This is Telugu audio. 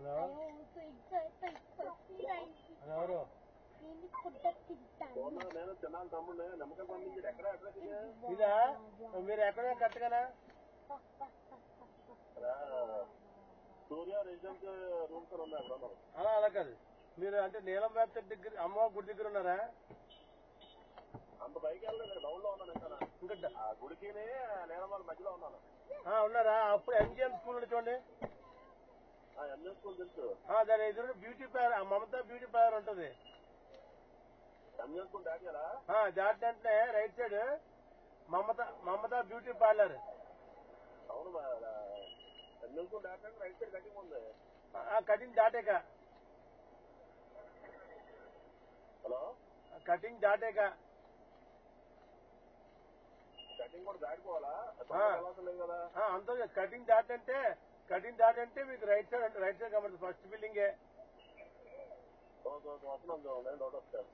హలో ఎవరు నేను తిన్నాను తమ్ముడు నమ్మకం పంపించాడు ఎక్కడ అడ్రస్ ఇదా మీరు ఎక్కడ కరెక్ట్గానా సూర్య రెసిడెంట్ రూమ్స్ ఉన్నాయి అక్కడ ఉన్నారు. అలా కాదు మీరు అంటే నీలం వెబ్సైట్ దగ్గర అమ్మవారి గుడి దగ్గర ఉన్నారా? అంత పైకి వెళ్ళలేదు డౌన్ లో ఉన్నాను ఇంకా గుడికి నీలమాల మధ్యలో ఉన్నాను. ఉన్నారా? అప్పుడు ఎంజిఎం స్కూల్ చూడండి. ఎంజిఎం స్కూల్ తెలుసు. దాని ఎదురు beauty parlour Mamata beauty parlour ఉంటుంది. ఎంజిఎం స్కూల్ దాటాలా? దాటంటే right side Mamata beauty parlour. అవును ఎంజిఎం స్కూల్ దాటంటే రైట్ సైడ్ కటింగ్ ఉంది. కటింగ్ దాటాక హలో కటింగ్ దాటాక కటింగ్ కూడా దాటిపోవాలా లేదు కదా? అంత కటింగ్ దాటంటే మీకు రైట్ సైడ్ కనబడుతుంది ఫస్ట్ బిల్డింగే. వస్తున్నాం డౌట్ వస్తాను.